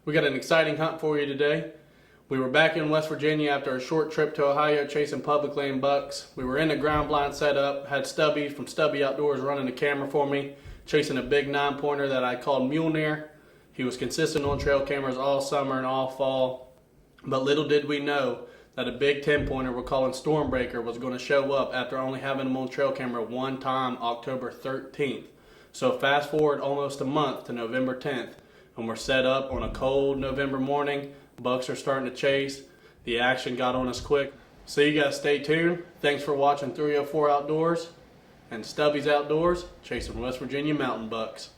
We got an exciting hunt for you today. We were back in West Virginia after a short trip to Ohio chasing public land bucks. We were in a ground blind setup, had Stubby from Stubby Outdoors running the camera for me, chasing a big 9-pointer that I called Mule. He was consistent on trail cameras all summer and all fall, but little did we know that a big 10-pointer we're calling Stormbreaker was going to show up after only having him on trail camera one time, October 13th. So fast forward almost a month to November 10th, and we're set up on a cold November morning. Bucks are starting to chase. The action got on us quick. So you guys stay tuned. Thanks for watching 304 Outdoors and Stubby's Outdoors, chasing West Virginia mountain bucks.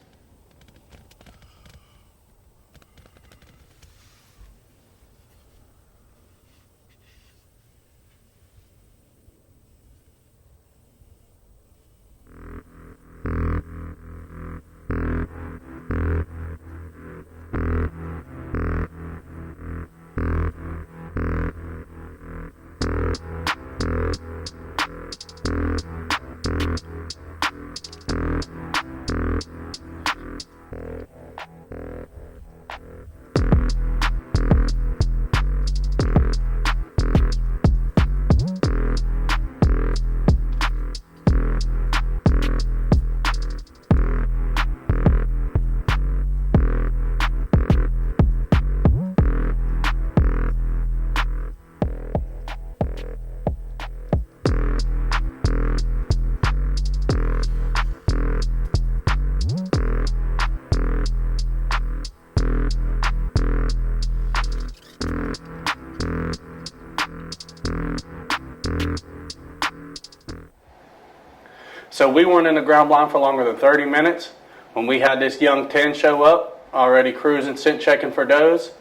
So we weren't in the ground blind for longer than 30 minutes when we had this young 10 show up, already cruising, scent checking for does.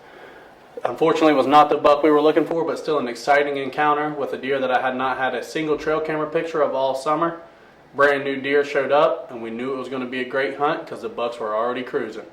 Unfortunately, it was not the buck we were looking for, but still an exciting encounter with a deer that I had not had a single trail camera picture of all summer. Brand new deer showed up, and we knew it was going to be a great hunt because the bucks were already cruising.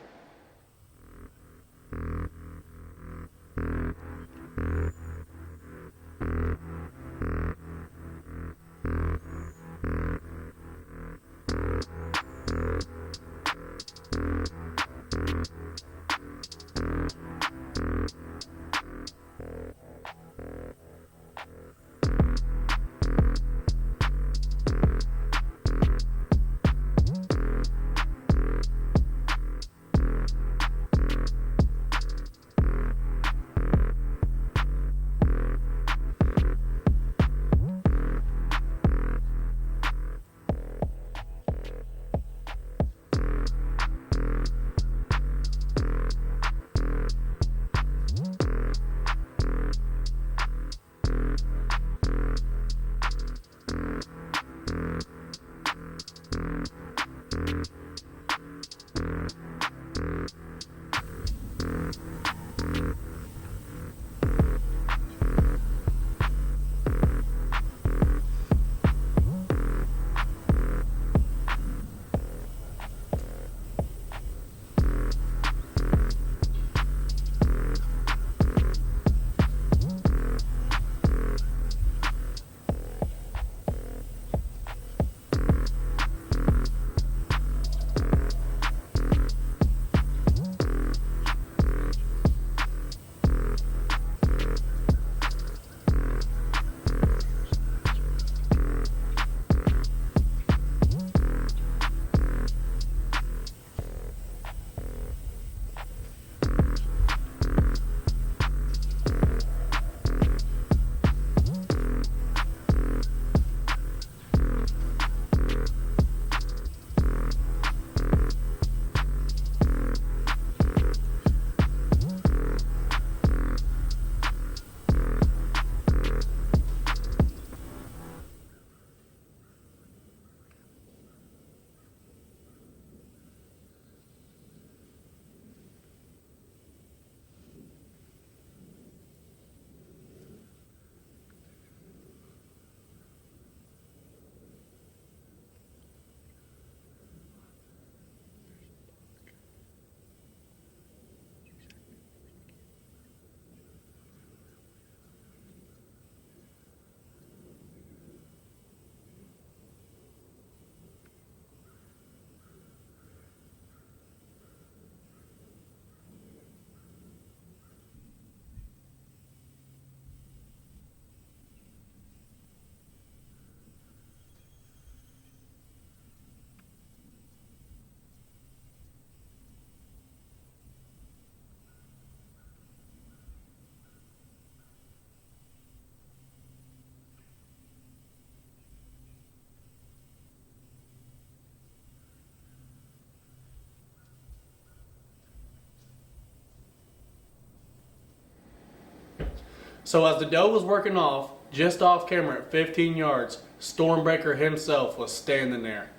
So as the doe was working off, just off camera at 15 yards, Stormbreaker himself was standing there.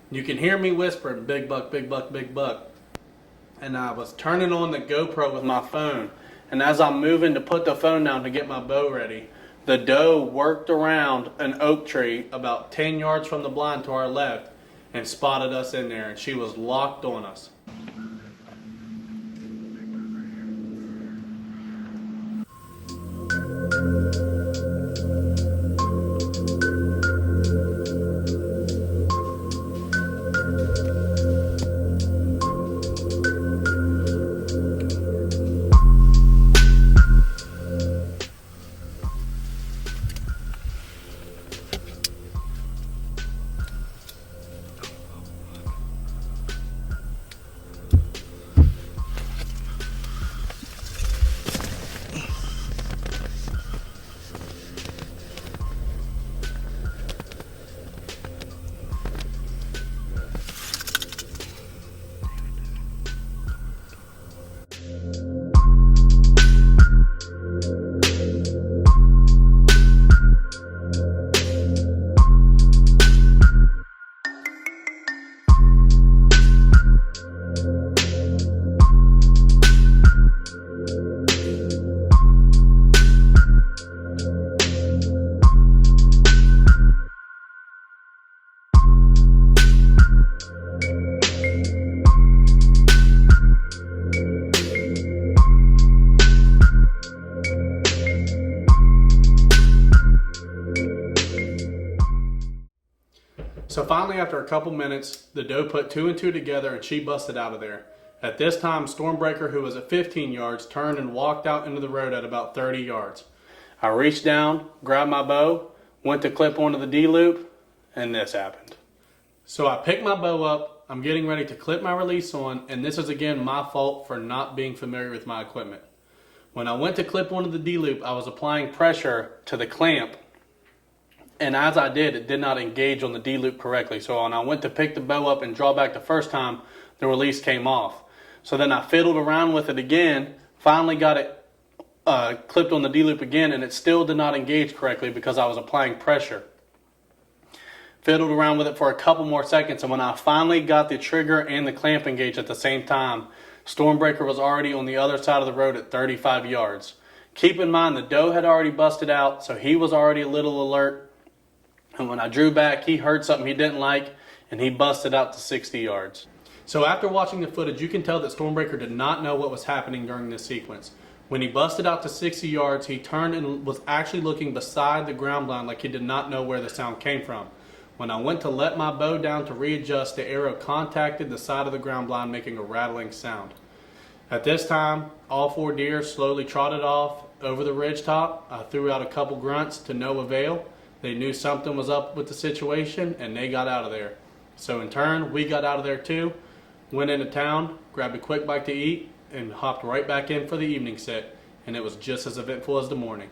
You can hear me whispering, "Big buck, big buck, big buck." And I was turning on the GoPro with my phone. And as I'm moving to put the phone down to get my bow ready, the doe worked around an oak tree about 10 yards from the blind to our left and spotted us in there, and she was locked on us. So finally, after a couple minutes, the doe put 2 and 2 together and she busted out of there. At this time, Stormbreaker, who was at 15 yards, turned and walked out into the road at about 30 yards. I reached down, grabbed my bow, went to clip onto the D-loop, and this happened. So I picked my bow up, I'm getting ready to clip my release on, and this is again my fault for not being familiar with my equipment. When I went to clip onto the D-loop, I was applying pressure to the clamp, and as I did, it did not engage on the D-loop correctly. So when I went to pick the bow up and draw back the first time, the release came off. So then I fiddled around with it again, finally got it clipped on the D-loop again, and it still did not engage correctly because I was applying pressure. Fiddled around with it for a couple more seconds, and when I finally got the trigger and the clamp engaged at the same time, Stormbreaker was already on the other side of the road at 35 yards. Keep in mind, the doe had already busted out, so he was already a little alert. And when I drew back, he heard something he didn't like, and he busted out to 60 yards. So after watching the footage, you can tell that Stormbreaker did not know what was happening during this sequence. When he busted out to 60 yards, he turned and was actually looking beside the ground blind like he did not know where the sound came from. When I went to let my bow down to readjust, the arrow contacted the side of the ground blind, making a rattling sound. At this time, all 4 deer slowly trotted off over the ridge top. I threw out a couple grunts to no avail. They knew something was up with the situation, and they got out of there. So in turn, we got out of there too, went into town, grabbed a quick bite to eat, and hopped right back in for the evening set. And it was just as eventful as the morning.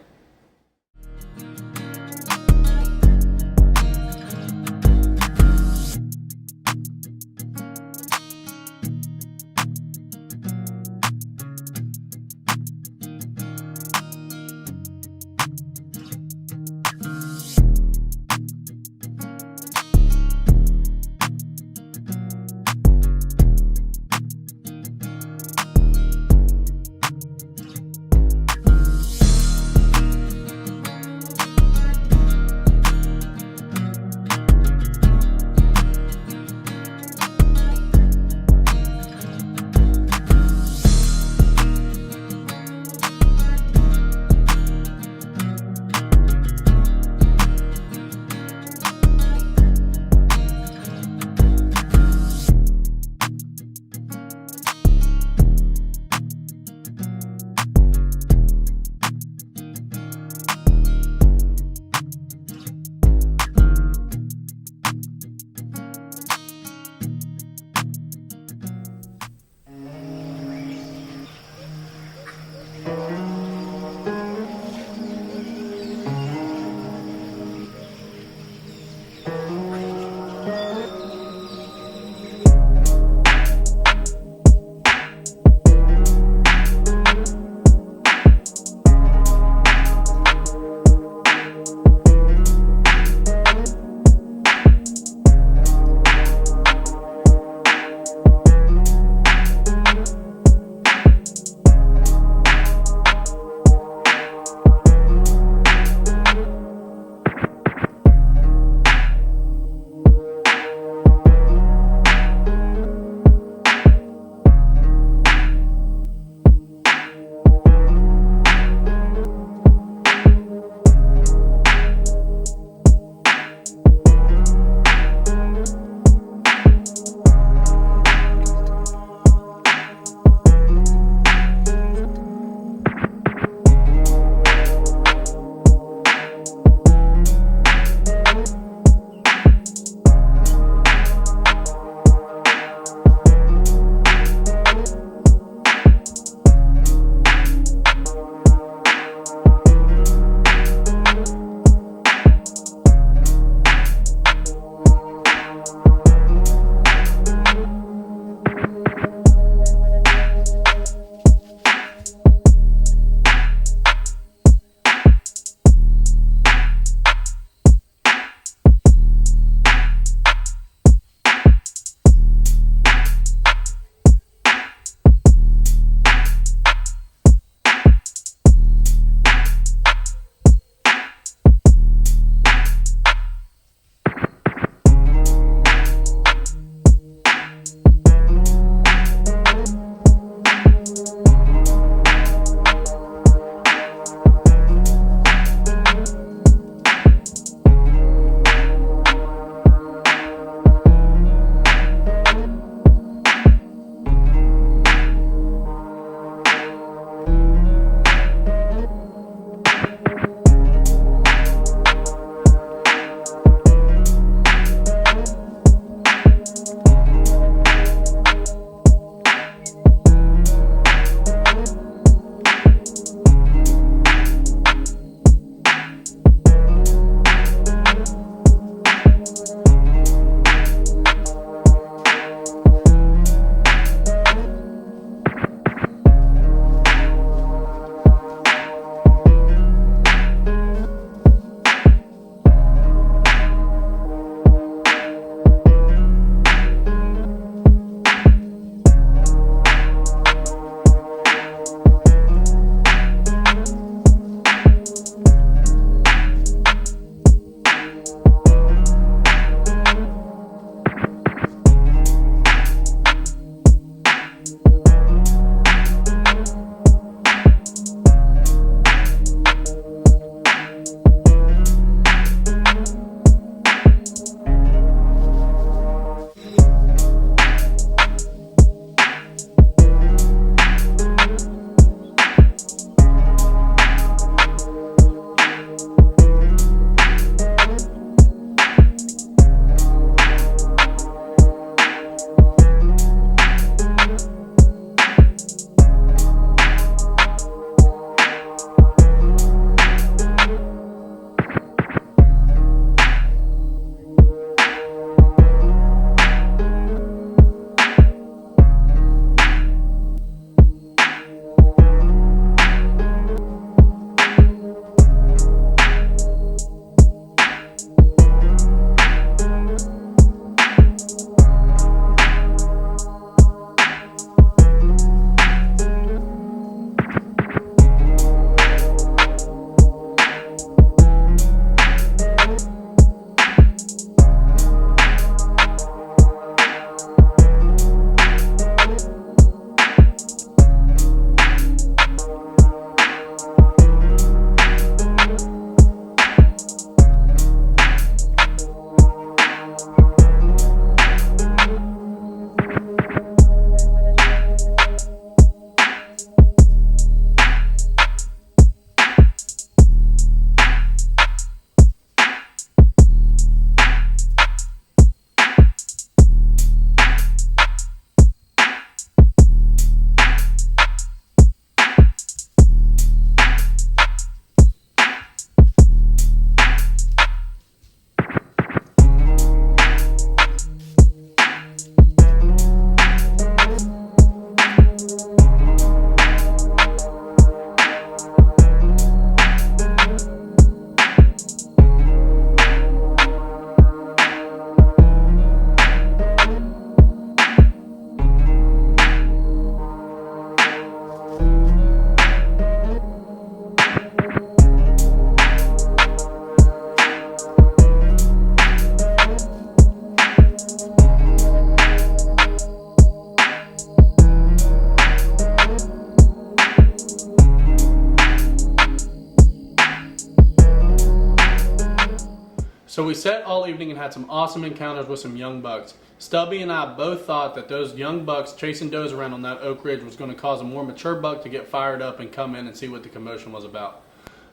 So we set all evening and had some awesome encounters with some young bucks. Stubby and I both thought that those young bucks chasing does around on that Oak Ridge was going to cause a more mature buck to get fired up and come in and see what the commotion was about.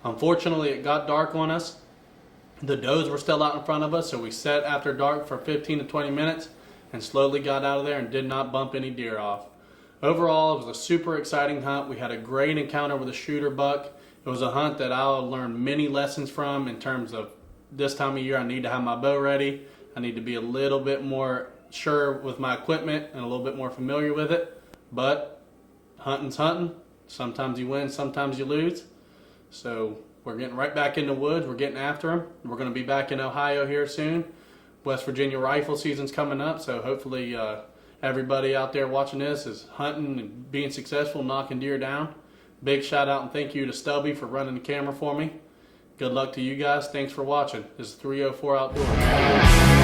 Unfortunately, it got dark on us. The does were still out in front of us, so we sat after dark for 15 to 20 minutes and slowly got out of there and did not bump any deer off. Overall, it was a super exciting hunt. We had a great encounter with a shooter buck. It was a hunt that I'll learn many lessons from in terms of this time of year I need to have my bow ready. I need to be a little bit more sure with my equipment and a little bit more familiar with it. But hunting's hunting. Sometimes you win, sometimes you lose. So we're getting right back in the woods. We're getting after them. We're going to be back in Ohio here soon. West Virginia rifle season's coming up, so hopefully everybody out there watching this is hunting and being successful, knocking deer down. Big shout out and thank you to Stubby for running the camera for me. Good luck to you guys. Thanks for watching. This is 304 Outdoors.